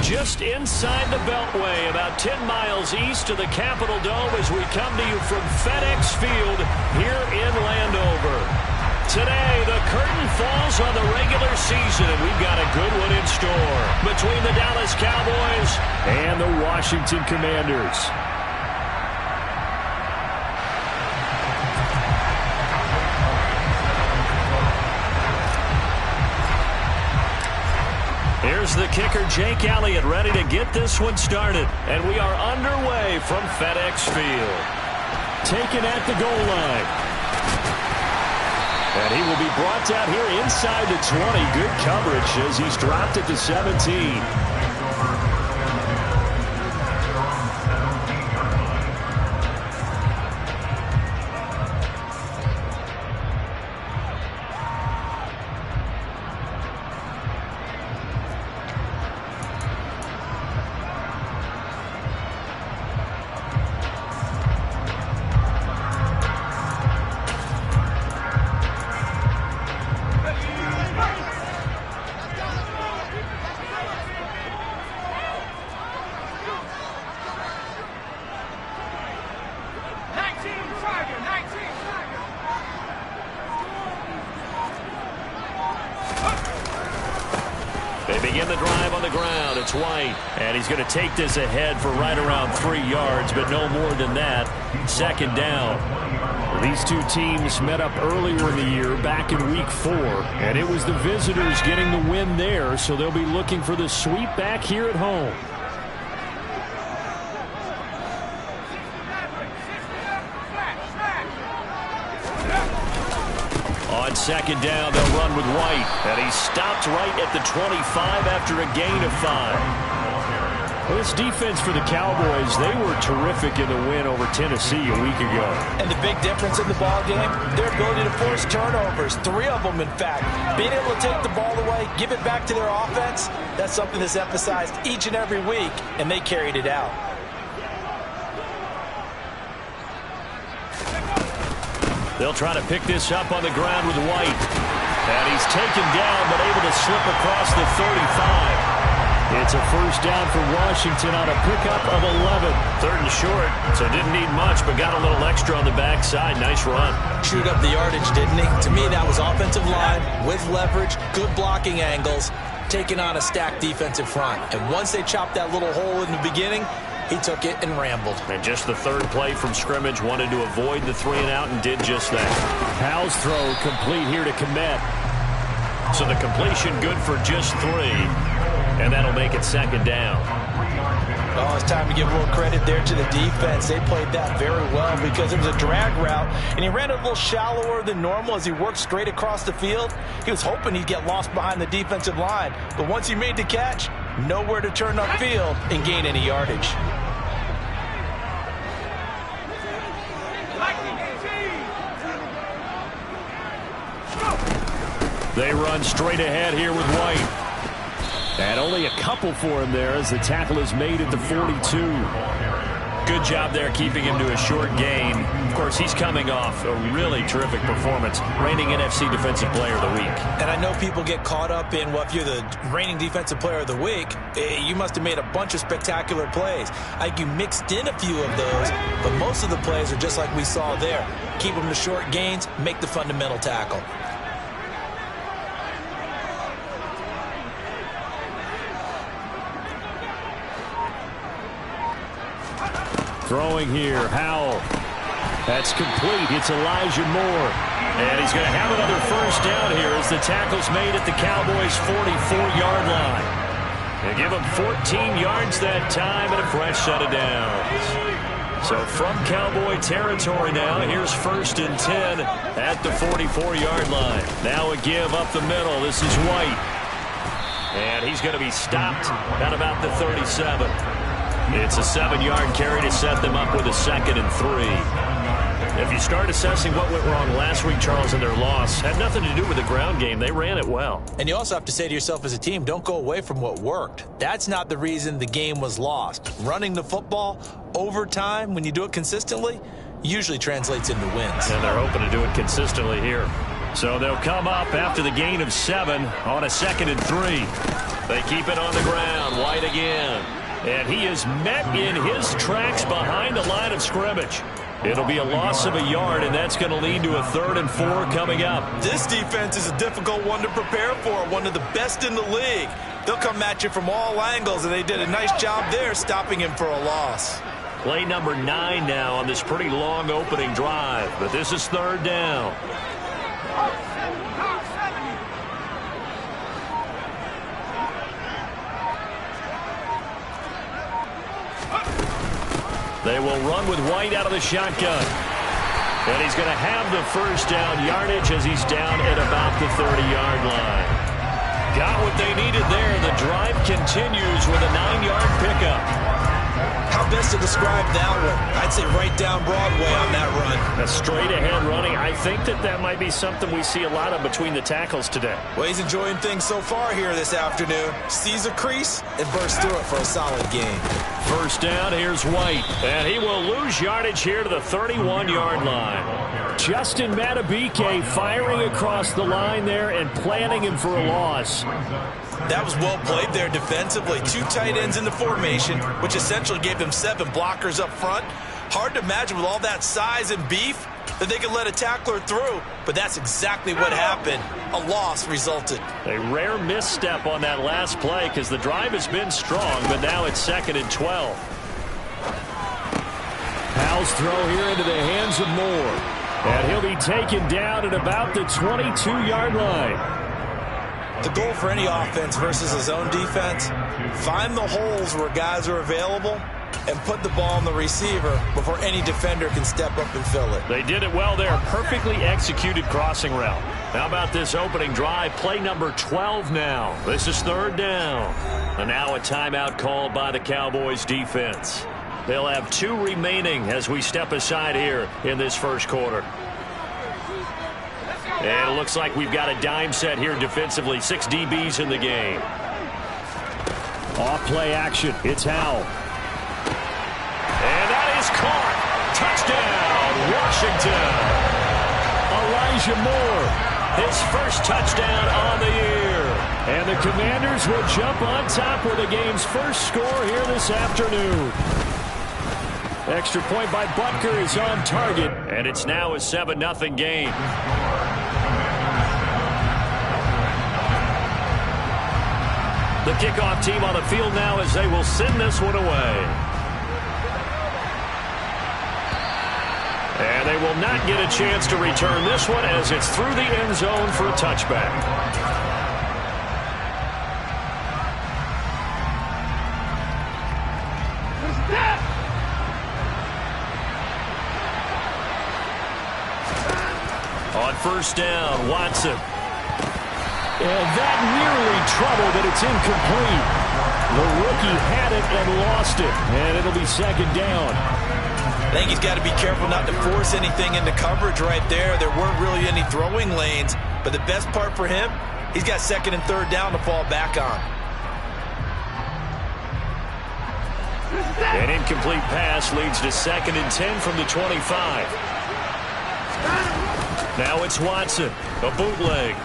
Just inside the Beltway, about 10 miles east of the Capitol Dome as we come to you from FedEx Field here in Landover. Today, the curtain falls on the regular season, and we've got a good one in store between the Dallas Cowboys and the Washington Commanders. Here's the kicker, Jake Elliott, ready to get this one started. And we are underway from FedEx Field. Taken at the goal line. And he will be brought down here inside the 20. Good coverage as he's dropped at the 17. They begin the drive on the ground. It's White, and he's going to take this ahead for right around 3 yards, but no more than that. Second down. These two teams met up earlier in the year, back in Week 4, and it was the visitors getting the win there, so they'll be looking for the sweep back here at home. On second down, they'll run with White, and he stopped right at the 25 after a gain of 5. Well, this defense for the Cowboys, they were terrific in the win over Tennessee a week ago. And the big difference in the ball game, their ability to force turnovers, 3 of them in fact. Being able to take the ball away, give it back to their offense, that's something that's emphasized each and every week, and they carried it out. They'll try to pick this up on the ground with White. And he's taken down, but able to slip across the 35. It's a first down for Washington on a pickup of 11. Third and short, so didn't need much, but got a little extra on the backside. Nice run. Chewed up the yardage, didn't he? To me, that was offensive line with leverage, good blocking angles, taking on a stacked defensive front. And once they chopped that little hole in the beginning, he took it and rambled. And just the third play from scrimmage, wanted to avoid the 3-and-out and did just that. Powell's throw complete here to Kmet. So the completion good for just 3. And that'll make it second down. Oh, it's time to give a little credit there to the defense. They played that very well because it was a drag route, and he ran a little shallower than normal as he worked straight across the field. He was hoping he'd get lost behind the defensive line. But once he made the catch, nowhere to turn upfield and gain any yardage. They run straight ahead here with White. And only a couple for him there as the tackle is made at the 42. Good job there keeping him to a short gain. Of course, he's coming off a really terrific performance, reigning NFC Defensive Player of the Week. And I know people get caught up in, well, if you're the reigning Defensive Player of the Week, you must have made a bunch of spectacular plays. I think you mixed in a few of those, but most of the plays are just like we saw there. Keep them to short gains, make the fundamental tackle. Throwing here, Howell. That's complete. It's Elijah Moore. And he's going to have another first down here as the tackle's made at the Cowboys' 44-yard line. They give him 14 yards that time and a fresh set of downs. So from Cowboy territory now, here's 1st and 10 at the 44-yard line. Now a give up the middle. This is White. And he's going to be stopped at about the 37. It's a 7-yard carry to set them up with a 2nd and 3. If you start assessing what went wrong last week, Charles, in their loss, had nothing to do with the ground game. They ran it well. And you also have to say to yourself as a team, don't go away from what worked. That's not the reason the game was lost. Running the football over time, when you do it consistently, usually translates into wins. And they're hoping to do it consistently here. So they'll come up after the gain of 7 on a 2nd and 3. They keep it on the ground. White again. And he is met in his tracks behind the line of scrimmage. It'll be a loss of a yard, and that's going to lead to a 3rd and 4 coming up. This defense is a difficult one to prepare for, one of the best in the league. They'll come at you from all angles, and they did a nice job there stopping him for a loss. Play number 9 now on this pretty long opening drive, but this is 3rd down. They will run with White out of the shotgun. And he's going to have the 1st down yardage as he's down at about the 30-yard line. Got what they needed there. The drive continues with a 9-yard pickup. How best to describe that one? I'd say right down Broadway on that run. A straight-ahead running. I think that might be something we see a lot of between the tackles today. Well, he's enjoying things so far here this afternoon. Sees a crease and bursts through it for a solid gain. 1st down, here's White. And he will lose yardage here to the 31-yard line. Justin Matabike firing across the line there and planning him for a loss. That was well played there defensively. 2 tight ends in the formation, which essentially gave them 7 blockers up front. Hard to imagine with all that size and beef that they could let a tackler through, but that's exactly what happened. A loss resulted. A rare misstep on that last play because the drive has been strong, but now it's 2nd and 12. Powell's throw here into the hands of Moore. And he'll be taken down at about the 22-yard line. The goal for any offense versus his own defense, find the holes where guys are available and put the ball on the receiver before any defender can step up and fill it. They did it well there. Perfectly executed crossing route. How about this opening drive? Play number 12 now. This is 3rd down. And now a timeout called by the Cowboys defense. They'll have 2 remaining as we step aside here in this 1st quarter. And it looks like we've got a dime set here defensively. 6 DBs in the game. Off play action. It's Howell. And that is caught. Touchdown, Washington. Elijah Moore, his 1st touchdown on the year. And the Commanders will jump on top with the game's 1st score here this afternoon. Extra point by Butker is on target, and it's now a 7-0 game. The kickoff team on the field now as they will send this one away. And they will not get a chance to return this one as it's through the end zone for a touchback. On 1st down, Watson. And that nearly troubled, but it's incomplete. The rookie had it and lost it, and it'll be 2nd down. I think he's got to be careful not to force anything into coverage right there. There weren't really any throwing lanes, but the best part for him, he's got 2nd and 3rd down to fall back on. An incomplete pass leads to 2nd and 10 from the 25. Now it's Watson, a bootleg.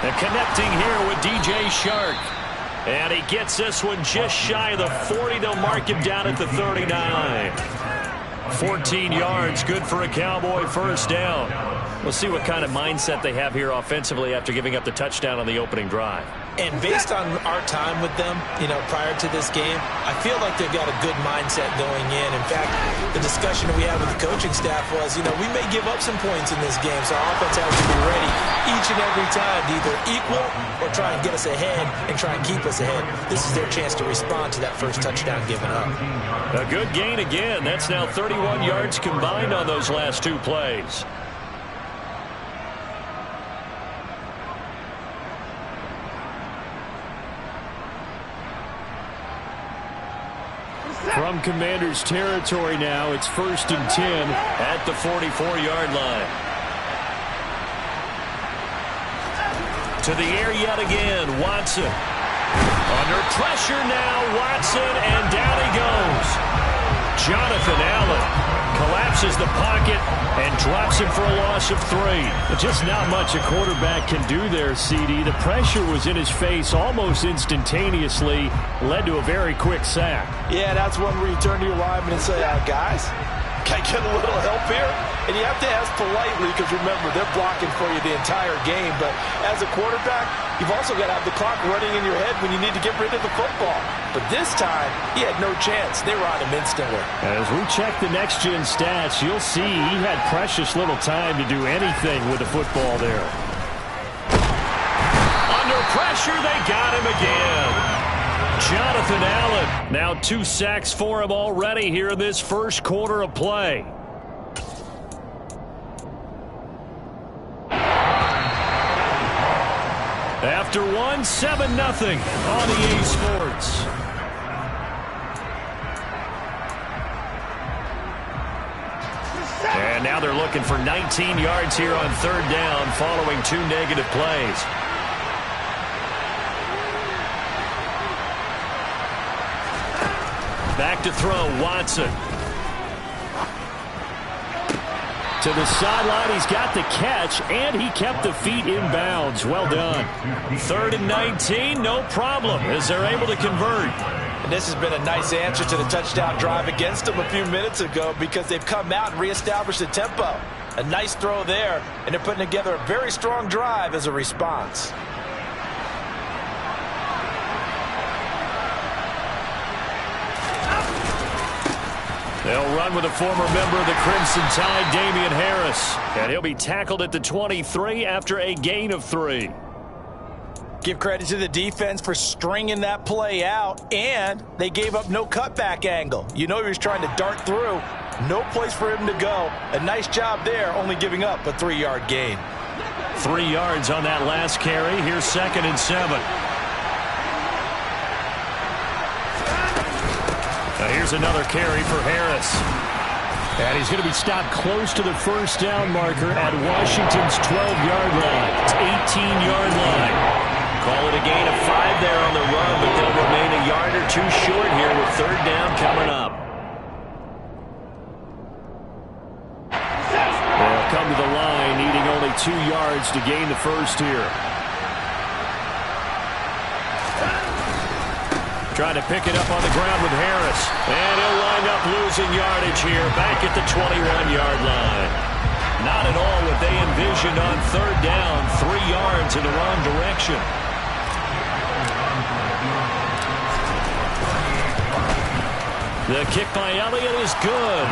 And connecting here with DJ Shark. And he gets this one just shy of the 40. They'll mark him down at the 39. 14 yards, good for a Cowboy 1st down. We'll see what kind of mindset they have here offensively after giving up the touchdown on the opening drive. And based on our time with them, prior to this game, I feel like they've got a good mindset going in. In fact, the discussion that we had with the coaching staff was, we may give up some points in this game, so our offense has to be ready each and every time to either equal or try and get us ahead and try and keep us ahead. This is their chance to respond to that 1st touchdown given up. A good gain again. That's now 31 yards combined on those last 2 plays. From Commanders territory now, it's 1st and 10 at the 44-yard line. To the air yet again, Watson. Under pressure now, Watson, and down he goes. Jonathan Allen collapses the pocket and drops him for a loss of 3. Just not much a quarterback can do there, CD. The pressure was in his face almost instantaneously, led to a very quick sack. Yeah, that's one where you turn to your lineman and say, guys, can I get a little help here? And you have to ask politely because, remember, they're blocking for you the entire game. But as a quarterback, you've also got to have the clock running in your head when you need to get rid of the football. But this time, he had no chance. They were on him instantly. As we check the next-gen stats, you'll see he had precious little time to do anything with the football there. Under pressure, they got him again. Jonathan Allen, now 2 sacks for him already here in this first quarter of play. After 1, 7-0 on EA Sports. And now they're looking for 19 yards here on 3rd down following 2 negative plays. Back to throw, Watson. To the sideline, he's got the catch, and he kept the feet in bounds. Well done. 3rd and 19, no problem, as they're able to convert. And this has been a nice answer to the touchdown drive against them a few minutes ago because they've come out and reestablished the tempo. A nice throw there, and they're putting together a very strong drive as a response. They'll run with a former member of the Crimson Tide, Damian Harris. And he'll be tackled at the 23 after a gain of 3. Give credit to the defense for stringing that play out, and they gave up no cutback angle. You know he was trying to dart through. No place for him to go. A nice job there, only giving up a 3-yard gain. 3 yards on that last carry. Here's 2nd and 7. Here's another carry for Harris. And he's going to be stopped close to the first down marker at Washington's 12-yard line. It's 18-yard line. Call it a gain of 5 there on the run, but they'll remain a yard or 2 short here with 3rd down coming up. They'll come to the line, needing only 2 yards to gain the first here. Trying to pick it up on the ground with Harris. And he'll wind up losing yardage here back at the 21-yard line. Not at all what they envisioned on 3rd down. 3 yards in the wrong direction. The kick by Elliott is good.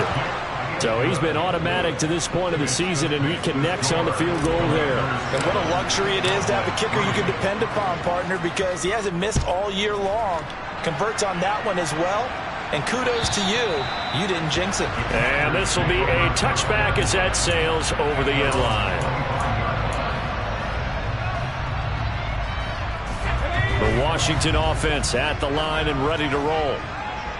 So he's been automatic to this point of the season, and he connects on the field goal there. And what a luxury it is to have a kicker you can depend upon, partner, because he hasn't missed all year long. Converts on that one as well. And kudos to you. You didn't jinx it. And this will be a touchback as that sails over the end line. The Washington offense at the line and ready to roll.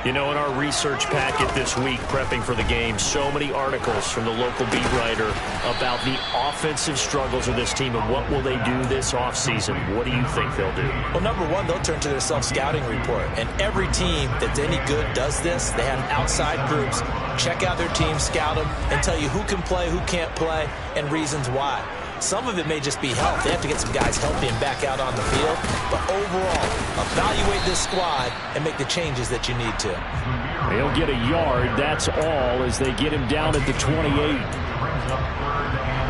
You know, in our research packet this week, prepping for the game, so many articles from the local beat writer about the offensive struggles of this team and what will they do this offseason. What do you think they'll do? Well, number one, they'll turn to their self-scouting report. And every team that's any good does this. They have outside groups check out their team, scout them, and tell you who can play, who can't play, and reasons why. Some of it may just be health. They have to get some guys healthy and back out on the field. But overall, evaluate this squad and make the changes that you need to. He'll get a yard, that's all, as they get him down at the 28.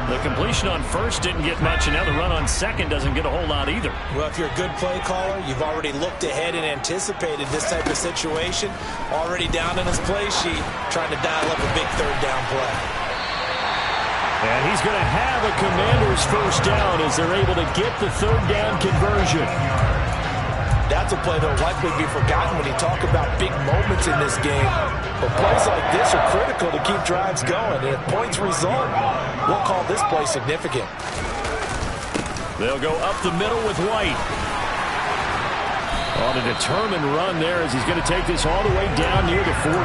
The completion on first didn't get much, and now the run on second doesn't get a whole lot either. Well, if you're a good play caller, you've already looked ahead and anticipated this type of situation. Already down in his play sheet, trying to dial up a big 3rd down play. And he's going to have a Commander's first down as they're able to get the 3rd down conversion. That's a play that will likely be forgotten when you talk about big moments in this game. But plays like this are critical to keep drives going. And if points result, we'll call this play significant. They'll go up the middle with White. On a determined run there as he's going to take this all the way down near the 40.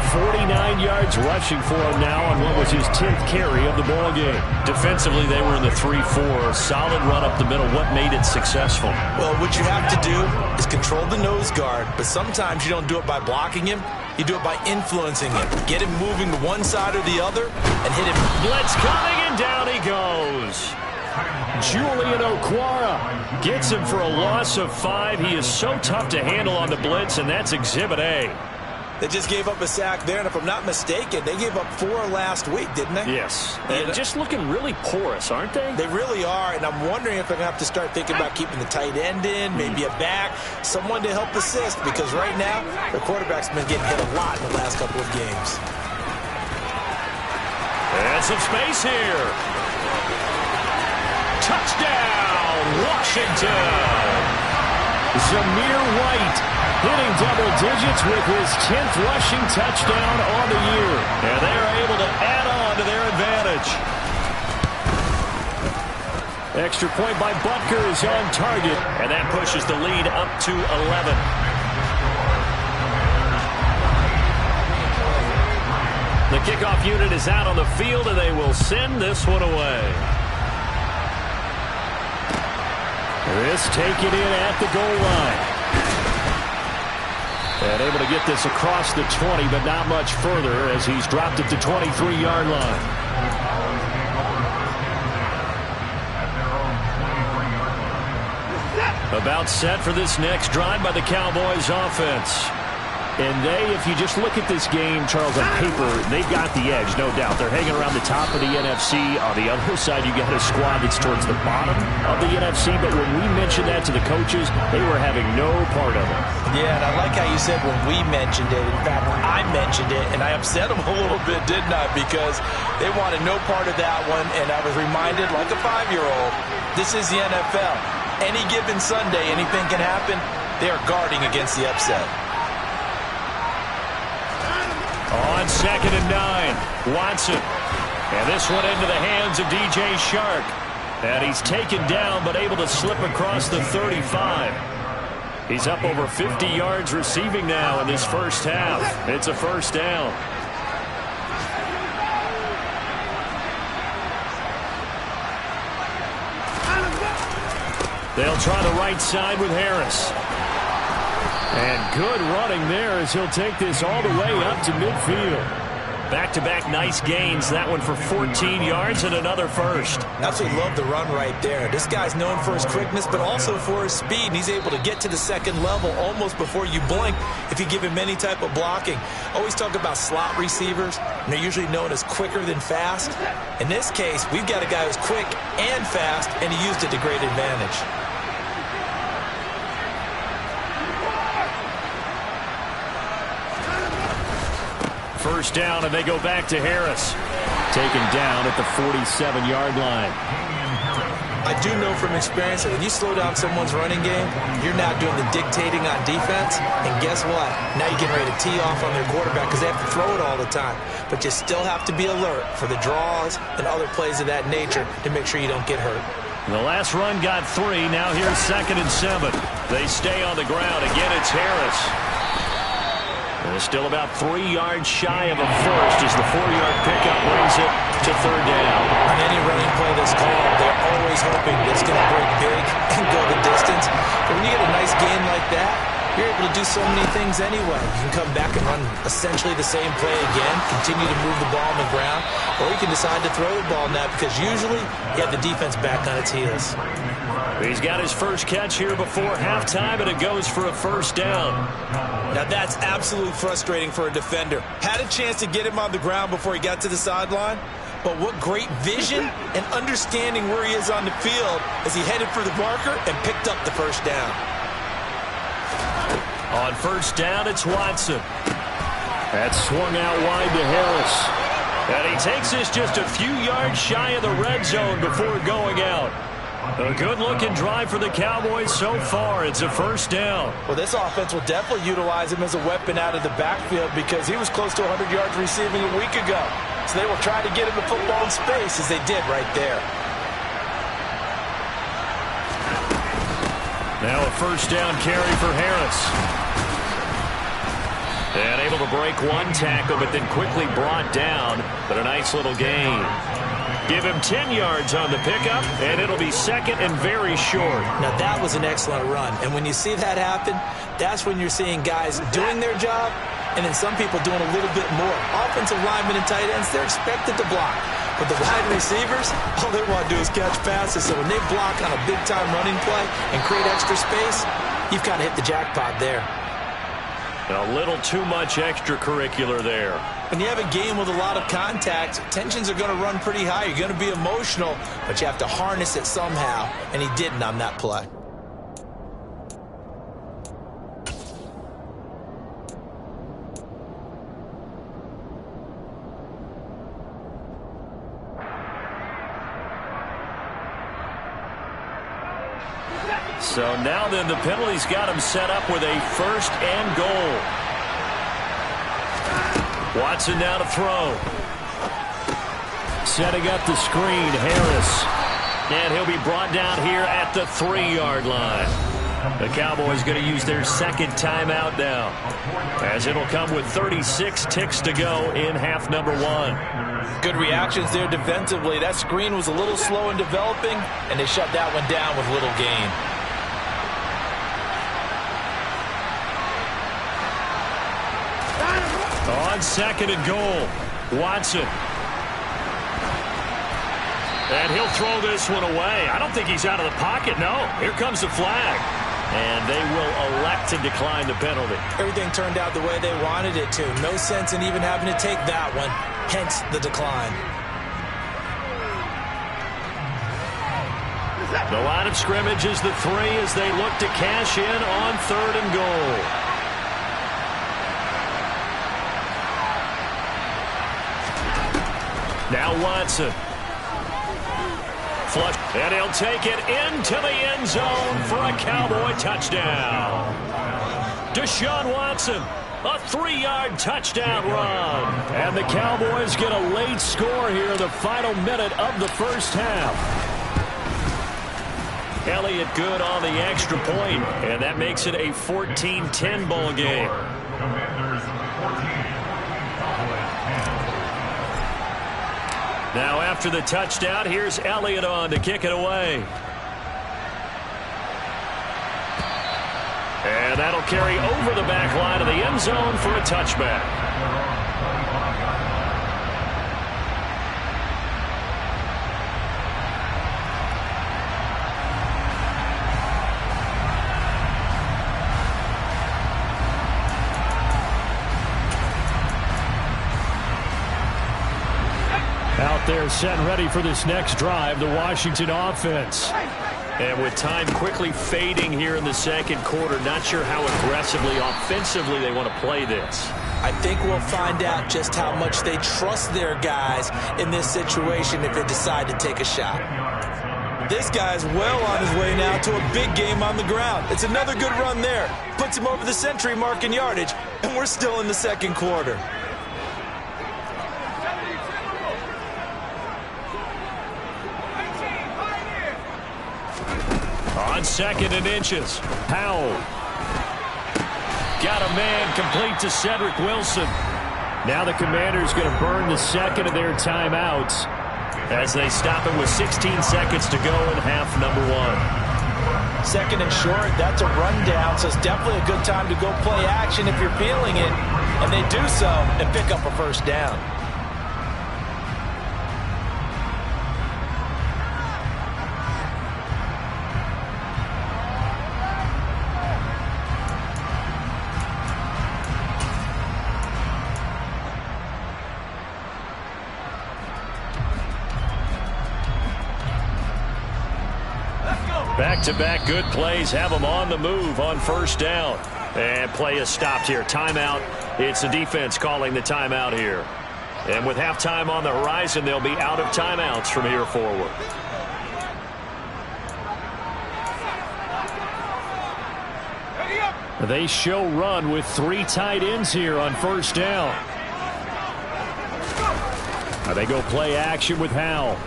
49 yards rushing for him now on what was his 10th carry of the ball game. Defensively, they were in the 3-4. Solid run up the middle. What made it successful? Well, what you have to do is control the nose guard, but sometimes you don't do it by blocking him. You do it by influencing him. Get him moving to one side or the other and hit him. Blitz coming, and down he goes. Julian Okwara gets him for a loss of 5. He is so tough to handle on the blitz, and that's Exhibit A. They just gave up a sack there, and if I'm not mistaken, they gave up 4 last week, didn't they? Yes. And just looking really porous, aren't they? They really are, and I'm wondering if they're going to have to start thinking about keeping the tight end in, maybe a back, someone to help assist, because right now, the quarterback's been getting hit a lot in the last couple of games. And some space here. Touchdown, Washington! Zamir White hitting double digits with his 10th rushing touchdown on the year. And they are able to add on to their advantage. Extra point by Butker is on target, and that pushes the lead up to 11. The kickoff unit is out on the field, and they will send this one away. This taken in at the goal line. And able to get this across the 20, but not much further as he's dropped it to 23-yard line. About set for this next drive by the Cowboys offense. And if you just look at this game, Charles, on paper, they've got the edge, no doubt. They're hanging around the top of the NFC. On the other side, you got a squad that's towards the bottom of the NFC. But when we mentioned that to the coaches, they were having no part of it. Yeah, and I like how you said when we mentioned it. In fact, I mentioned it, and I upset them a little bit, didn't I? Because they wanted no part of that one, and I was reminded, like a 5-year-old, this is the NFL. Any given Sunday, anything can happen. They are guarding against the upset. On 2nd and 9, Watson. And this one into the hands of DJ Shark. And he's taken down, but able to slip across the 35. He's up over 50 yards receiving now in this first half. It's a first down. They'll try the right side with Harris. And good running there as he'll take this all the way up to midfield. Back-to-back nice gains. That one for 14 yards and another first. Absolutely love the run right there. This guy's known for his quickness, but also for his speed. And he's able to get to the second level almost before you blink if you give him any type of blocking. Always talk about slot receivers, and they're usually known as quicker than fast. In this case, we've got a guy who's quick and fast, and he used it to great advantage. First down, and they go back to Harris. Taken down at the 47-yard line. I do know from experience that when you slow down someone's running game, you're now doing the dictating on defense. And guess what? Now you're getting ready to tee off on their quarterback because they have to throw it all the time. But you still have to be alert for the draws and other plays of that nature to make sure you don't get hurt. The last run got 3. Now here's 2nd and 7. They stay on the ground. Again, it's Harris. And still about 3 yards shy of a first as the 4-yard pickup brings it to 3rd down. On any running play that's called, they're always hoping that it's going to break big and go the distance. But when you get a nice gain like that, you're able to do so many things anyway. You can come back and run essentially the same play again, continue to move the ball on the ground, or you can decide to throw the ball now because usually you have the defense back on its heels. He's got his first catch here before halftime, and it goes for a first down. Now that's absolutely frustrating for a defender. Had a chance to get him on the ground before he got to the sideline, but what great vision and understanding where he is on the field as he headed for the marker and picked up the first down. On first down, it's Watson. That's swung out wide to Harris. And he takes this just a few yards shy of the red zone before going out. A good-looking drive for the Cowboys so far. It's a first down. Well, this offense will definitely utilize him as a weapon out of the backfield because he was close to 100 yards receiving a week ago. So they will try to get him the football in space as they did right there. Now a first down carry for Harris. And able to break one tackle, but then quickly brought down. But a nice little gain. Give him 10 yards on the pickup, and it'll be second and very short. Now, that was an excellent run. And when you see that happen, that's when you're seeing guys doing their job and then some people doing a little bit more. Offensive linemen and tight ends, they're expected to block. But the wide receivers, all they want to do is catch passes. So when they block on a big-time running play and create extra space, you've kind of hit the jackpot there. A little too much extracurricular there. When you have a game with a lot of contact, tensions are going to run pretty high. You're going to be emotional, but you have to harness it somehow, and he didn't on that play. So now then, the penalty's got him set up with a 1st and goal. Watson now to throw. Setting up the screen, Harris. And he'll be brought down here at the 3-yard line. The Cowboys going to use their 2nd timeout now, as it'll come with 36 ticks to go in half number 1. Good reactions there defensively. That screen was a little slow in developing, and they shut that one down with little gain. On 2nd and goal, Watson. And he'll throw this one away. I don't think he's out of the pocket, no. Here comes the flag. And they will elect to decline the penalty. Everything turned out the way they wanted it to. No sense in even having to take that one, hence the decline. The line of scrimmage is the 3 as they look to cash in on 3rd and goal. Now Watson. Flush, and he'll take it into the end zone for a Cowboy touchdown. Deshaun Watson, a 3-yard touchdown run. And the Cowboys get a late score here in the final minute of the first half. Elliott good on the extra point, and that makes it a 14-10 ball game. Now after the touchdown, here's Elliott on to kick it away. And that'll carry over the back line of the end zone for a touchback. Out there set ready for this next drive, the Washington offense. And with time quickly fading here in the 2nd quarter, not sure how aggressively, offensively they want to play this. I think we'll find out just how much they trust their guys in this situation if they decide to take a shot. This guy's well on his way now to a big game on the ground. It's another good run there. Puts him over the century mark in yardage, and we're still in the 2nd quarter. On 2nd and inches, Powell. Got a man complete to Cedric Wilson. Now the Commanders going to burn the 2nd of their timeouts as they stop it with 16 seconds to go in half number 1. 2nd and short, that's a rundown, so it's definitely a good time to go play action if you're feeling it. And they do so and pick up a 1st down. Back-to-back good plays have them on the move on 1st down. And play is stopped here. Timeout. It's the defense calling the timeout here. And with halftime on the horizon, they'll be out of timeouts from here forward. They show run with 3 tight ends here on 1st down. Now they go play action with Howell.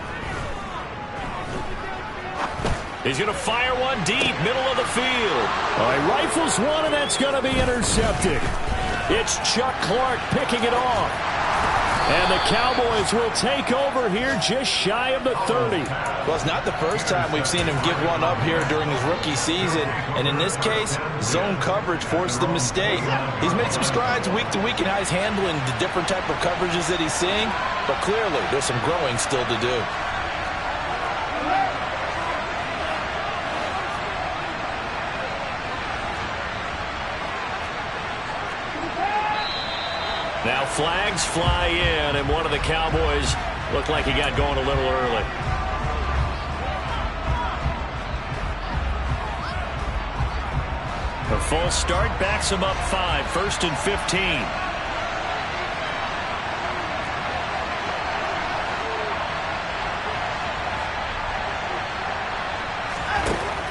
He's going to fire one deep, middle of the field. He rifles one, and that's going to be intercepted. It's Chuck Clark picking it off. And the Cowboys will take over here just shy of the 30. Well, it's not the first time we've seen him give one up here during his rookie season. And in this case, zone coverage forced the mistake. He's made some strides week to week in how he's handling the different type of coverages that he's seeing. But clearly, there's some growing still to do. Now flags fly in, and one of the Cowboys looked like he got going a little early. A false start backs him up 5, 1st and 15.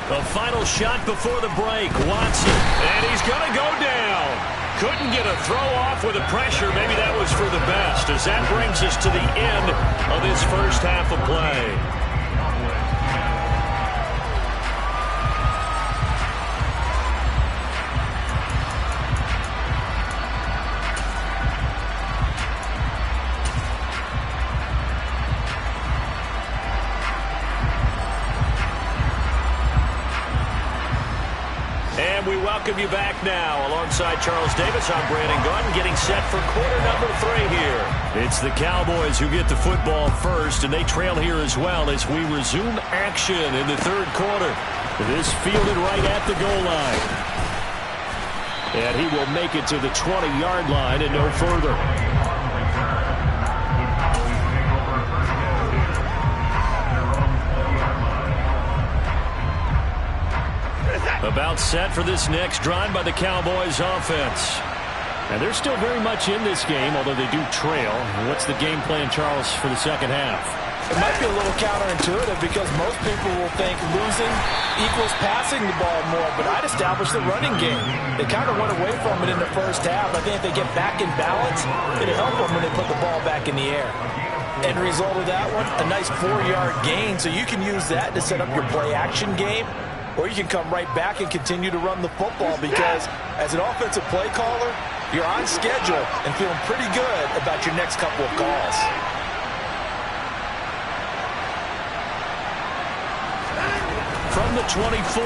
The final shot before the break, Watson, and he's going to go down. Couldn't get a throw off with the pressure. Maybe that was for the best, as that brings us to the end of this first half of play. And we welcome you back now. Alongside Charles Davis, I'm Brandon Gaudin, getting set for quarter number 3 here. It's the Cowboys who get the football first, and they trail here as well as we resume action in the third quarter. This fielded right at the goal line. And he will make it to the 20-yard line and no further. About set for this next drive by the Cowboys offense. And they're still very much in this game, although they do trail. What's the game plan, Charles, for the second half? It might be a little counterintuitive because most people will think losing equals passing the ball more, but I'd establish the running game. They kind of went away from it in the first half. I think if they get back in balance, it'll help them when they put the ball back in the air. End result of that one, a nice 4-yard gain, so you can use that to set up your play-action game. Or you can come right back and continue to run the football because as an offensive play caller, you're on schedule and feeling pretty good about your next couple of calls. From the 24,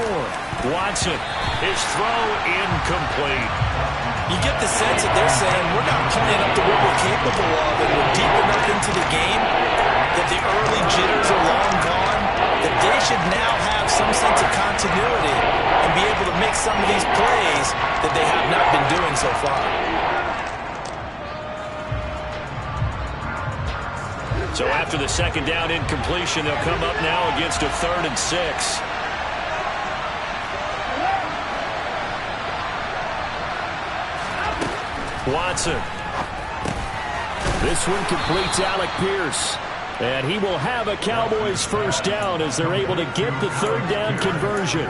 Watson, his throw incomplete. You get the sense that they're saying we're not playing up to what we're capable of and we're deep enough into the game that the early jitters are long gone, that they should now have some sense of continuity and be able to make some of these plays that they have not been doing so far. So after the second down incompletion, they'll come up now against a 3rd and 6. Watson. This one completes Alec Pierce. And he will have a Cowboys first down as they're able to get the 3rd down conversion.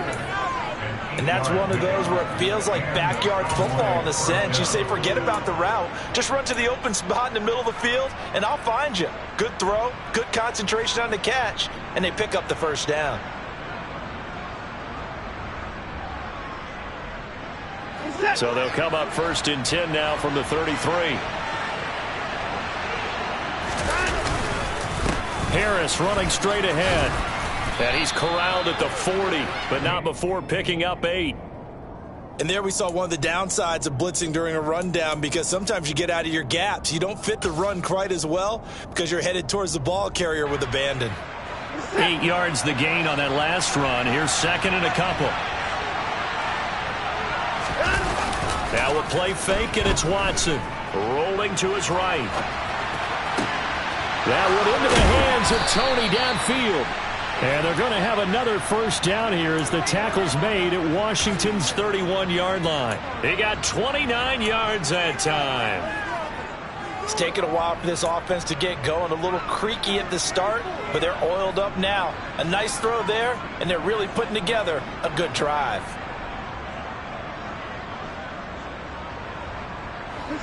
And that's one of those where it feels like backyard football in a sense. You say forget about the route. Just run to the open spot in the middle of the field, and I'll find you. Good throw, good concentration on the catch, and they pick up the first down. So they'll come up 1st and 10 now from the 33. Harris running straight ahead. And he's corralled at the 40, but not before picking up 8. And there we saw one of the downsides of blitzing during a rundown because sometimes you get out of your gaps. You don't fit the run quite as well because you're headed towards the ball carrier with abandon. 8 yards the gain on that last run. Here's 2nd and a couple. Now a play fake, and it's Watson rolling to his right. That went into the hands of Tony downfield. And they're going to have another first down here as the tackle's made at Washington's 31-yard line. They got 29 yards that time. It's taken a while for this offense to get going. A little creaky at the start, but they're oiled up now. A nice throw there, and they're really putting together a good drive.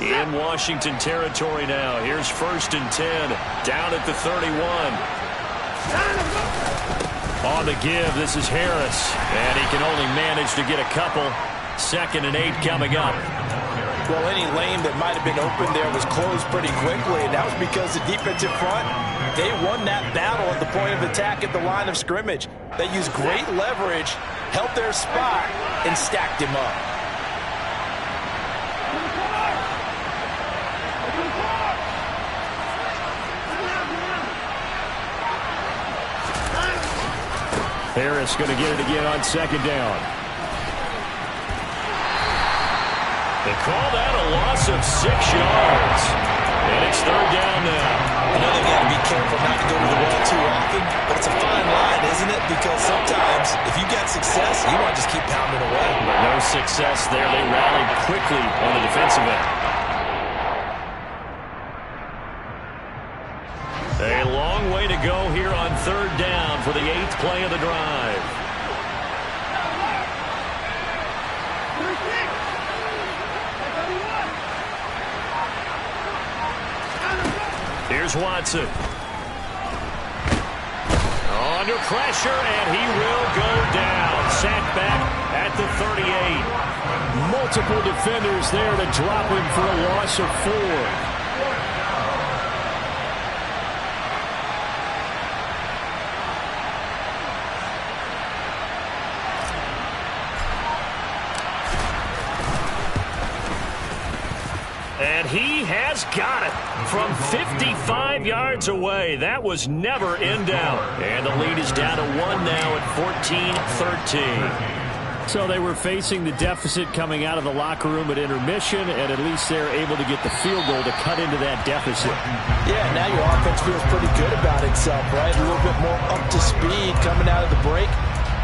In Washington territory now. Here's 1st and 10. Down at the 31. On the give, this is Harris. And he can only manage to get a couple. 2nd and 8 coming up. Well, any lane that might have been open there was closed pretty quickly, and that was because the defensive front, they won that battle at the point of attack at the line of scrimmage. They used great leverage, held their spot, and stacked him up. Harris going to get it again on second down. They call that a loss of 6 yards. And it's third down now. You know they've got to be careful not to go to the well too often, but it's a fine line, isn't it? Because sometimes if you get success, you want to just keep pounding away. But no success there. They rallied quickly on the defensive end. A long way to go here on third down for the 8th play of the drive. Here's Watson. Under pressure, and he will go down. Sacked back at the 38. Multiple defenders there to drop him for a loss of 4. And he has got it from 55 yards away. That was never in doubt. And the lead is down to 1 now at 14-13. So they were facing the deficit coming out of the locker room at intermission, and at least they're able to get the field goal to cut into that deficit. Yeah, now your offense feels pretty good about itself, right? A little bit more up to speed coming out of the break.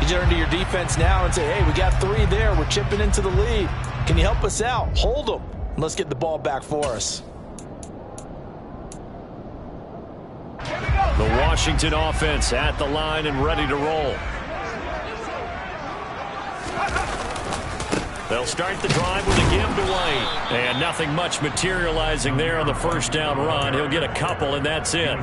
You turn to your defense now and say, hey, we got 3 there. We're chipping into the lead. Can you help us out? Hold them. Let's get the ball back for us. The Washington offense at the line and ready to roll. They'll start the drive with a give to White. And nothing much materializing there on the first down run. He'll get a couple, and that's it.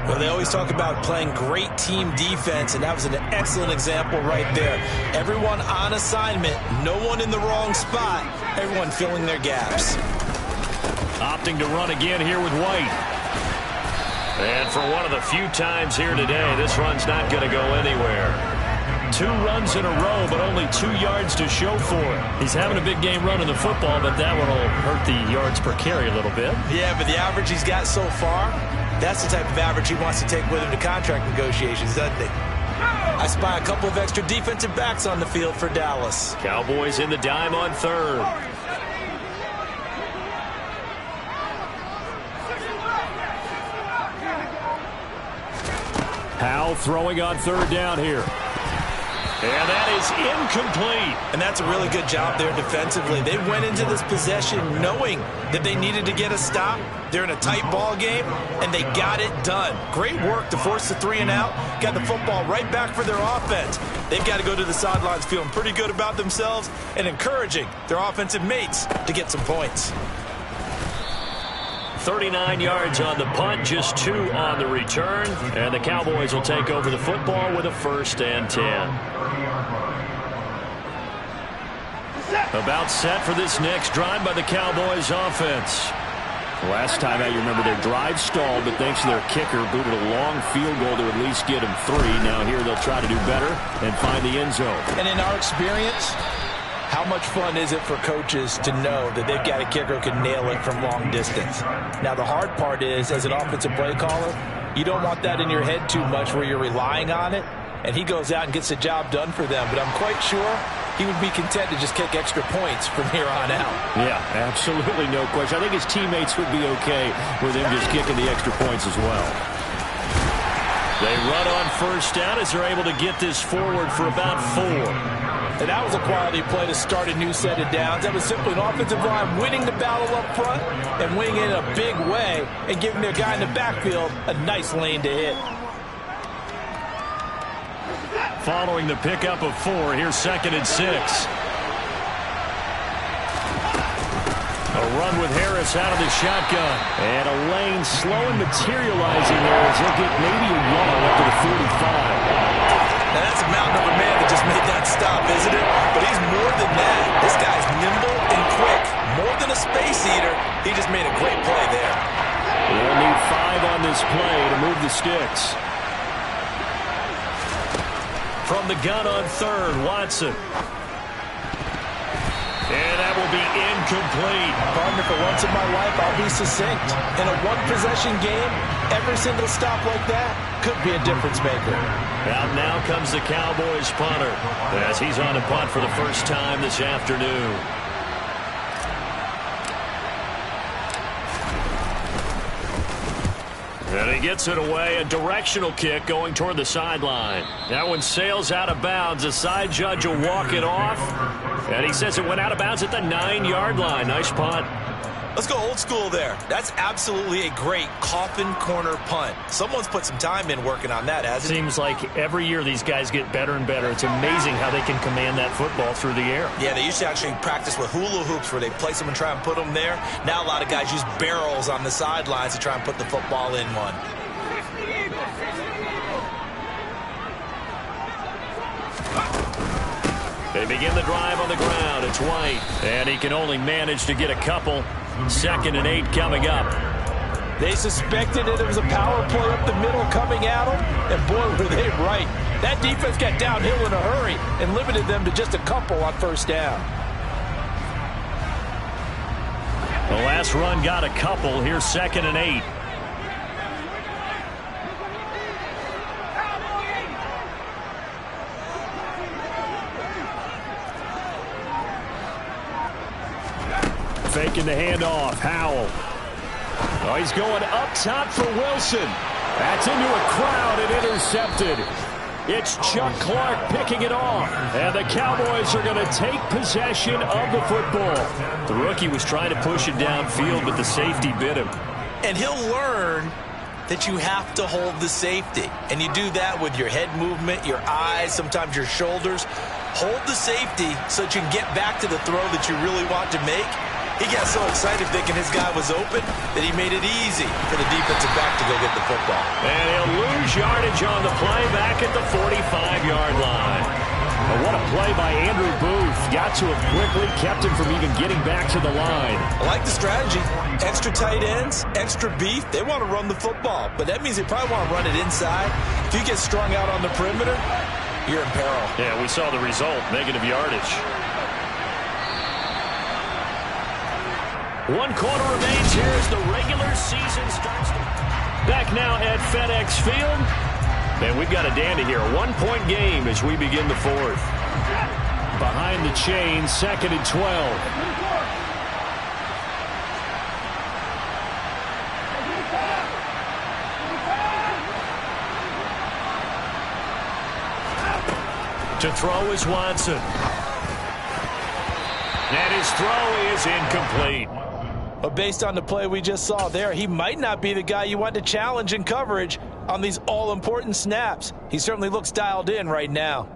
Well, they always talk about playing great team defense, and that was an excellent example right there. Everyone on assignment, no one in the wrong spot, everyone filling their gaps. Opting to run again here with White. And for one of the few times here today, this run's not going to go anywhere. 2 runs in a row, but only 2 yards to show for it. He's having a big game running the football, but that one will hurt the yards per carry a little bit. Yeah, but the average he's got so far, that's the type of average he wants to take with him to contract negotiations, doesn't he? I spy a couple of extra defensive backs on the field for Dallas. Cowboys in the dime on third. Howell throwing on third down here. And that is incomplete. And that's a really good job there defensively. They went into this possession knowing that they needed to get a stop. They're in a tight ball game, and they got it done. Great work to force the 3 and out. Got the football right back for their offense. They've got to go to the sidelines feeling pretty good about themselves and encouraging their offensive mates to get some points. 39 yards on the punt, just 2 on the return. And the Cowboys will take over the football with a 1st and 10. About set for this next drive by the Cowboys offense. Last time out, you remember their drive stalled, but thanks to their kicker, booted a long field goal to at least get them 3. Now here they'll try to do better and find the end zone. And in our experience, how much fun is it for coaches to know that they've got a kicker who can nail it from long distance? Now, the hard part is, as an offensive play caller, you don't want that in your head too much where you're relying on it, and he goes out and gets the job done for them. But I'm quite sure he would be content to just kick extra points from here on out. Yeah, absolutely no question. I think his teammates would be okay with him just kicking the extra points as well. They run on first down as they're able to get this forward for about 4. And that was a quality play to start a new set of downs. That was simply an offensive line winning the battle up front and winning it in a big way and giving their guy in the backfield a nice lane to hit. Following the pickup of 4, here's 2nd and 6. A run with Harris out of the shotgun. And a lane slow and materializing there as he'll get maybe a yard up to the 45. Now that's a mountain of a man that just made that stop, isn't it? But he's more than that. This guy's nimble and quick. More than a seat-seater. He just made a great play there. They'll need 5 on this play to move the sticks. From the gun on third, Watson. And that will be incomplete. Partner, for once in my life, I'll be succinct. In a one-possession game, every single stop like that could be a difference maker. Now comes the Cowboys punter as he's on a punt for the first time this afternoon. And he gets it away, a directional kick going toward the sideline. That one sails out of bounds. The side judge will walk it off. And he says it went out of bounds at the 9-yard line. Nice punt. Let's go old school there. That's absolutely a great coffin corner punt. Someone's put some time in working on that, hasn't it? Seems like every year these guys get better and better. It's amazing how they can command that football through the air. Yeah, they used to actually practice with hula hoops where they place them and try and put them there. Now a lot of guys use barrels on the sidelines to try and put the football in one. They begin the drive on the ground. It's White, and he can only manage to get a couple. 2nd and 8 coming up. They suspected it was a power play up the middle coming at them, and boy, were they right. That defense got downhill in a hurry and limited them to just a couple on first down. The last run got a couple. Here's 2nd and 8. Faking the handoff. Howell. Oh, he's going up top for Wilson. That's into a crowd and intercepted. It's Chuck Clark picking it off. And the Cowboys are going to take possession of the football. The rookie was trying to push it downfield, but the safety bit him. And he'll learn that you have to hold the safety. And you do that with your head movement, your eyes, sometimes your shoulders. Hold the safety so that you can get back to the throw that you really want to make. He got so excited thinking his guy was open that he made it easy for the defensive back to go get the football. And he'll lose yardage on the play back at the 45-yard line. Well, what a play by Andrew Booth. Got to have quickly kept him from even getting back to the line. I like the strategy. Extra tight ends, extra beef. They want to run the football, but that means they probably want to run it inside. If you get strung out on the perimeter, you're in peril. Yeah, we saw the result, negative yardage. 1 quarter remains here as the regular season starts. Back now at FedEx Field. And we've got a dandy here. A 1-point game as we begin the 4th. Behind the chains, 2nd and 12. To throw is Watson. And his throw is incomplete. But based on the play we just saw there, he might not be the guy you want to challenge in coverage on these all-important snaps. He certainly looks dialed in right now.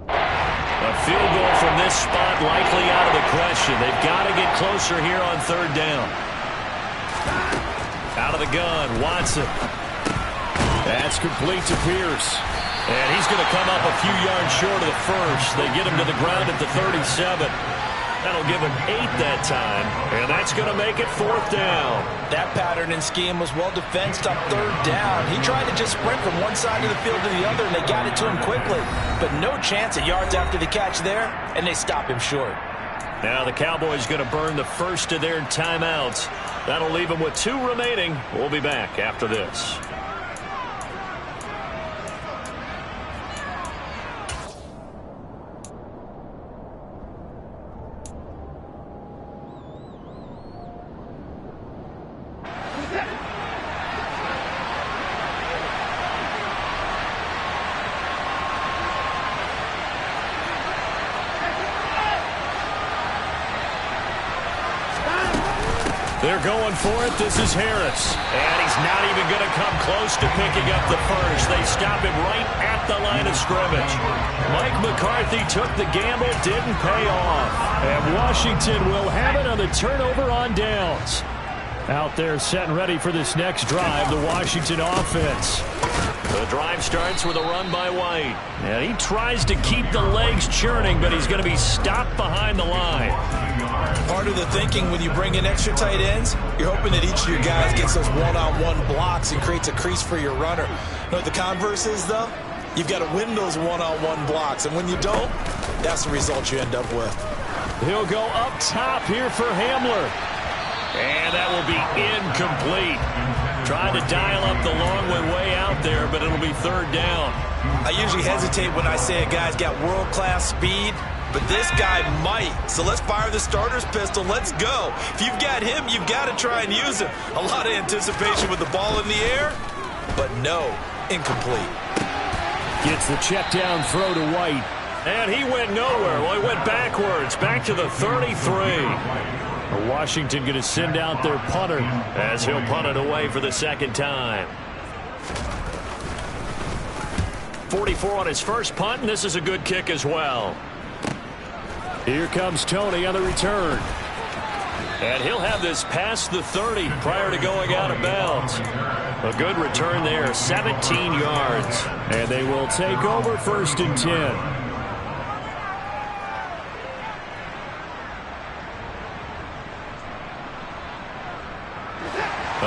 A field goal from this spot likely out of the question. They've got to get closer here on 3rd down. Out of the gun, Watson. That's complete to Pierce. And he's going to come up a few yards short of the first. They get him to the ground at the 37. That'll give him 8 that time, and that's going to make it 4th down. That pattern and scheme was well defensed on 3rd down. He tried to just sprint from one side of the field to the other, and they got it to him quickly. But no chance at yards after the catch there, and they stop him short. Now the Cowboys going to burn the first of their timeouts. That'll leave them with 2 remaining. We'll be back after this. They're going for it. This is Harris. And he's not even going to come close to picking up the first. They stop him right at the line of scrimmage. Mike McCarthy took the gamble, didn't pay off. And Washington will have it on the turnover on downs. Out there set and ready for this next drive, the Washington offense. The drive starts with a run by White. And he tries to keep the legs churning, but he's going to be stopped behind the line. Part of the thinking when you bring in extra tight ends, you're hoping that each of your guys gets those one-on-one blocks and creates a crease for your runner. You know what the converse is, though? You've got to win those one-on-one blocks, and when you don't, that's the result you end up with. He'll go up top here for Hamler. And that will be incomplete. Trying to dial up the long way out there, but it'll be third down. I usually hesitate when I say a guy's got world-class speed, but this guy might. So let's fire the starter's pistol. Let's go. If you've got him, you've got to try and use him. A lot of anticipation with the ball in the air, but no, incomplete. Gets the check down throw to White. And he went nowhere. Well, he went backwards, back to the 33. Washington going to send out their punter as he'll punt it away for the second time. 44 on his first punt, and this is a good kick as well. Here comes Tony on the return. And he'll have this past the 30 prior to going out of bounds. A good return there, 17 yards. And they will take over 1st and 10.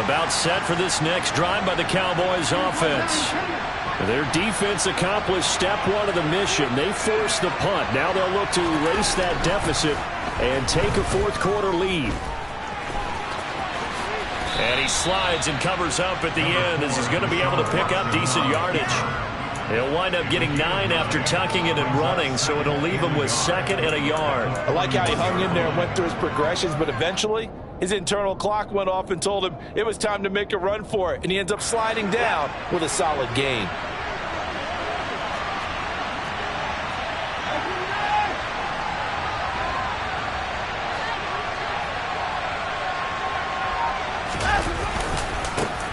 About set for this next drive by the Cowboys offense. Their defense accomplished step one of the mission. They forced the punt. Now they'll look to erase that deficit and take a fourth quarter lead. And he slides and covers up at the end as he's going to be able to pick up decent yardage. He'll wind up getting 9 after tucking it and running, so it'll leave him with 2nd and a yard. I like how he hung in there and went through his progressions, but eventually his internal clock went off and told him it was time to make a run for it, and he ends up sliding down with a solid gain.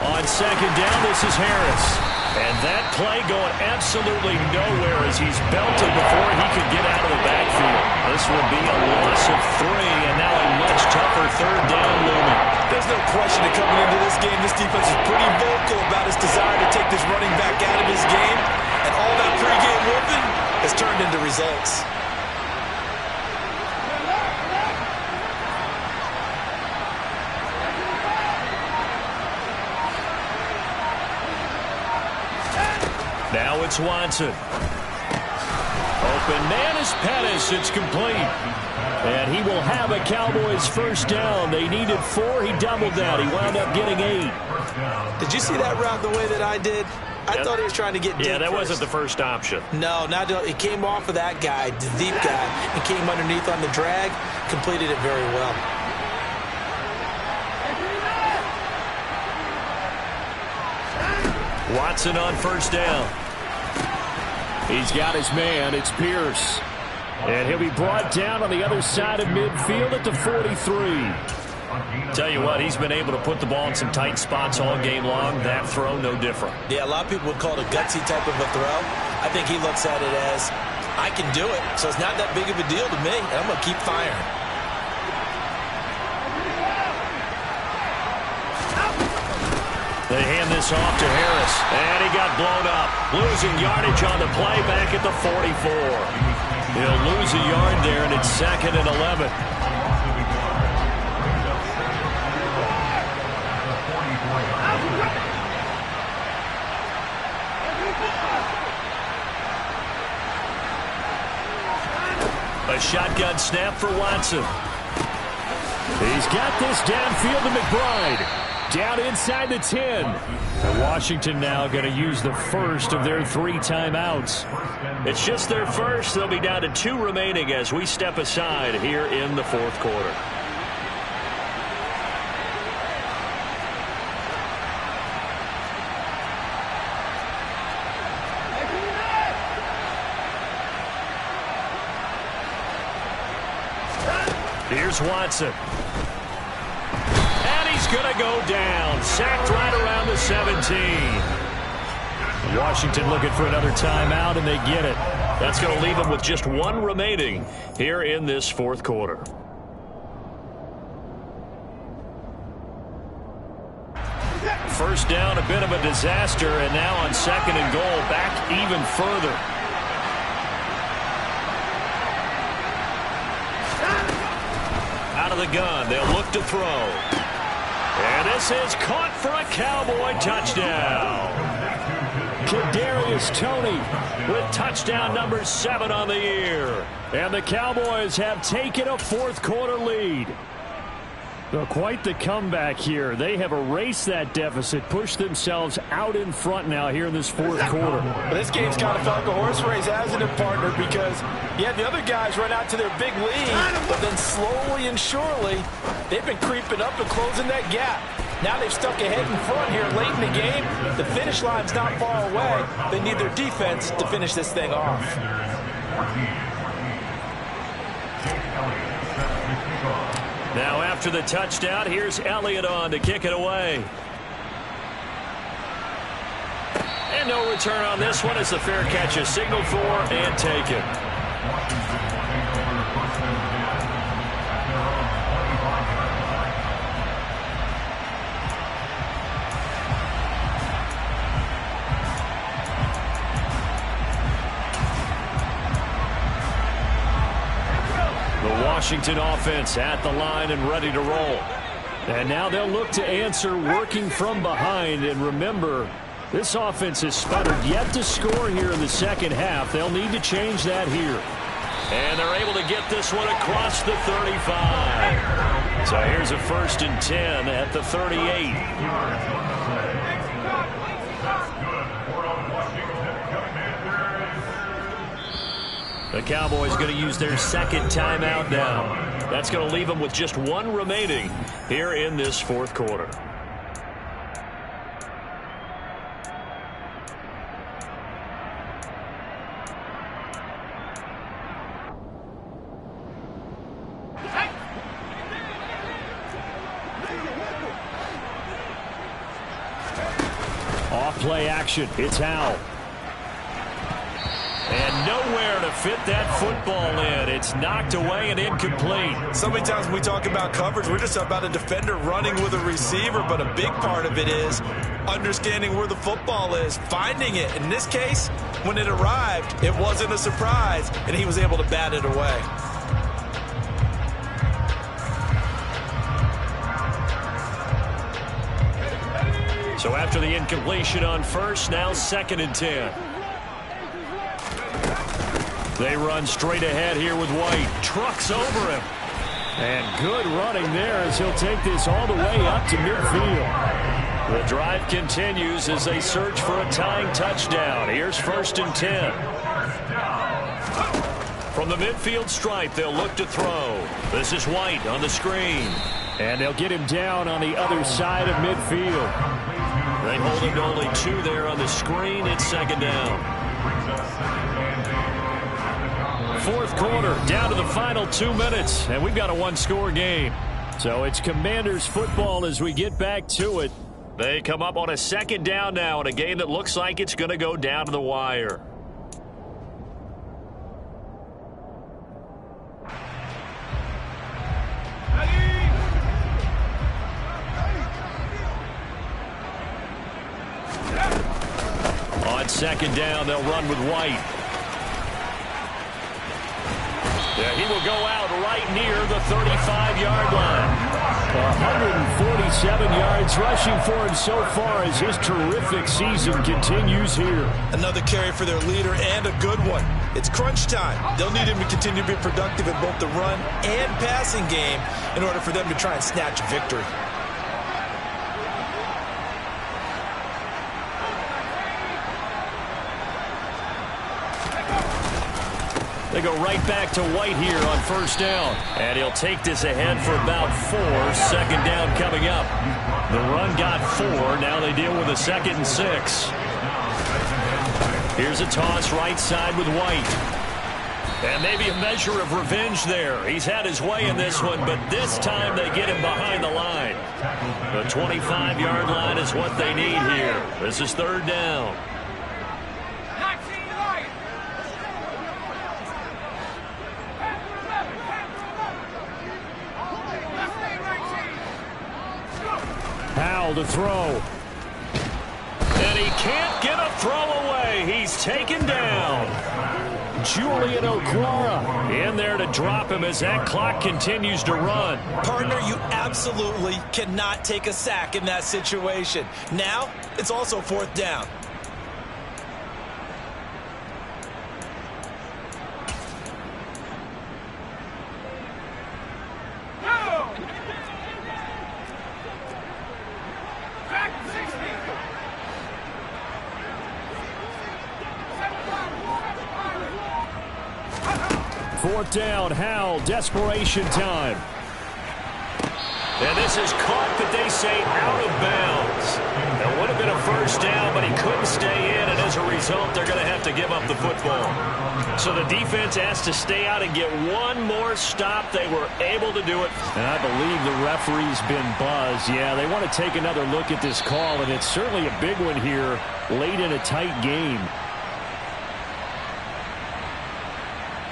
On 2nd down, this is Harris. And that play going absolutely nowhere as he's belted before he could get out of the backfield. This will be a loss of 3, and now a much tougher 3rd down looming. There's no question that coming into this game, this defense is pretty vocal about its desire to take this running back out of his game, and all that pregame whooping has turned into results. Now it's Watson. Open man is Pettis. It's complete. And he will have a Cowboys 1st down. They needed 4. He doubled that. He wound up getting 8. Did you see that route the way that I did? I thought he was trying to get deep. Yeah, that first. wasn't the first option. No, it came off of that guy, the deep guy, and came underneath on the drag, completed it very well. Watson on 1st down. He's got his man. It's Pierce. And he'll be brought down on the other side of midfield at the 43. Tell you what, he's been able to put the ball in some tight spots all game long. That throw, no different. Yeah, a lot of people would call it a gutsy type of a throw. I think he looks at it as, I can do it, so it's not that big of a deal to me, and I'm going to keep firing. They hand this off to Harris, and he got blown up. Losing yardage on the play back at the 44. He'll lose a yard there, and it's 2nd and 11. A shotgun snap for Watson. He's got this downfield to McBride. Down inside the 10. And Washington now going to use the first of their 3 timeouts. It's just their first. They'll be down to 2 remaining as we step aside here in the 4th quarter. Here's Watson. Going to go down. Sacked right around the 17. Washington looking for another timeout, and they get it. That's going to leave them with just 1 remaining here in this 4th quarter. First down, a bit of a disaster, and now on 2nd and goal, back even further. Out out of the gun. They'll look to throw. And this is caught for a Cowboy touchdown. Kadarius Toney with touchdown number 7 on the year. And the Cowboys have taken a fourth-quarter lead. Well, quite the comeback here. They have erased that deficit, pushed themselves out in front now here in this fourth quarter. Well, this game's kind of felt like a horse race, hasn't it, partner? Because, yeah, the other guys run out to their big lead, but then slowly and surely, they've been creeping up and closing that gap. Now they've stuck ahead in front here late in the game. The finish line's not far away. They need their defense to finish this thing off. Now after the touchdown, here's Elliott on to kick it away. And no return on this one as the fair catch is signaled for and taken. Washington offense at the line and ready to roll. And now they'll look to answer working from behind. And remember, this offense has sputtered yet to score here in the second half. They'll need to change that here. And they're able to get this one across the 35. So here's a 1st and 10 at the 38. The Cowboys going to use their second timeout now. That's going to leave them with just one remaining here in this fourth quarter. Off play action. It's Howell. And nowhere to fit that football in. It's knocked away and incomplete. So many times when we talk about coverage, we're just about a defender running with a receiver, but a big part of it is understanding where the football is, finding it. In this case, when it arrived, it wasn't a surprise, and he was able to bat it away. So after the incompletion on first, now 2nd and 10. They run straight ahead here with White. Trucks over him. And good running there as he'll take this all the way up to midfield. The drive continues as they search for a tying touchdown. Here's 1st and 10. From the midfield stripe, they'll look to throw. This is White on the screen. And they'll get him down on the other side of midfield. They hold him to only 2 there on the screen. It's 2nd down. Fourth quarter, down to the final 2 minutes, and we've got a one-score game. So it's Commanders football as we get back to it. They come up on a 2nd down now in a game that looks like it's going to go down to the wire. On 2nd down, they'll run with White. Yeah, he will go out right near the 35-yard line. 147 yards rushing for him so far as his terrific season continues here. Another carry for their leader and a good one. It's crunch time. They'll need him to continue to be productive in both the run and passing game in order for them to try and snatch a victory. They go right back to White here on 1st down. And he'll take this ahead for about 4. 2nd down coming up. The run got 4. Now they deal with a 2nd and 6. Here's a toss right side with White. And maybe a measure of revenge there. He's had his way in this one, but this time they get him behind the line. The 25-yard line is what they need here. This is 3rd down. Howell to throw. And he can't get a throw away. He's taken down. Julian Okwara in there to drop him as that clock continues to run. Partner, you absolutely cannot take a sack in that situation. Now, it's also 4th down. Fourth down, Howell, desperation time. And this is caught, but they say out of bounds. That would have been a first down, but he couldn't stay in, and as a result, they're going to have to give up the football. So the defense has to stay out and get one more stop. They were able to do it. And I believe the referee's been buzzed. Yeah, they want to take another look at this call, and it's certainly a big one here late in a tight game.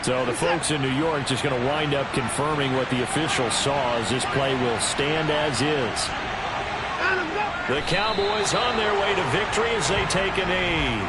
So the folks in New York just going to wind up confirming what the official saw, as this play will stand as is. The Cowboys on their way to victory as they take a knee.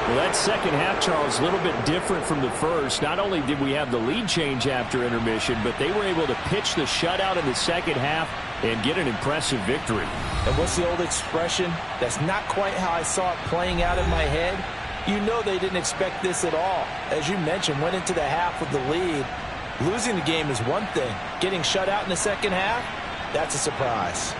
Well, that second half, Charles, a little bit different from the first. Not only did we have the lead change after intermission, but they were able to pitch the shutout in the second half and get an impressive victory. And what's the old expression? That's not quite how I saw it playing out in my head. You know they didn't expect this at all. As you mentioned, went into the half with the lead. Losing the game is one thing. Getting shut out in the second half, that's a surprise.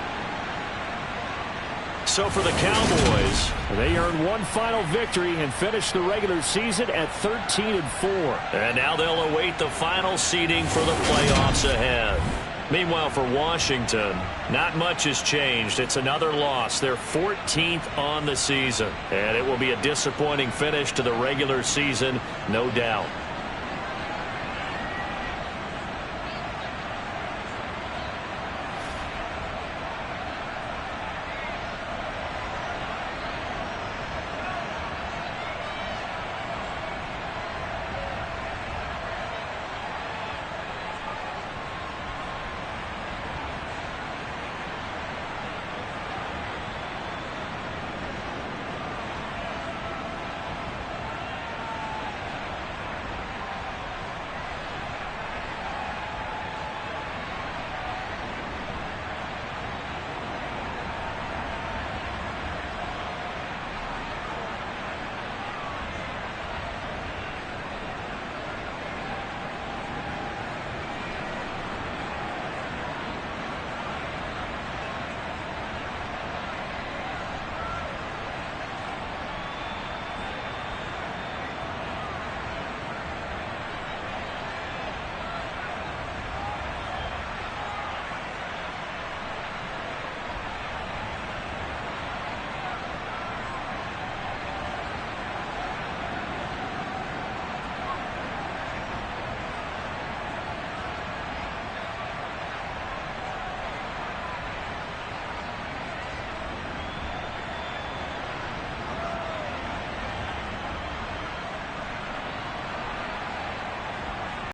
So for the Cowboys, they earn one final victory and finish the regular season at 13-4. And now they'll await the final seeding for the playoffs ahead. Meanwhile, for Washington, not much has changed. It's another loss. They're 14th on the season. And it will be a disappointing finish to the regular season, no doubt.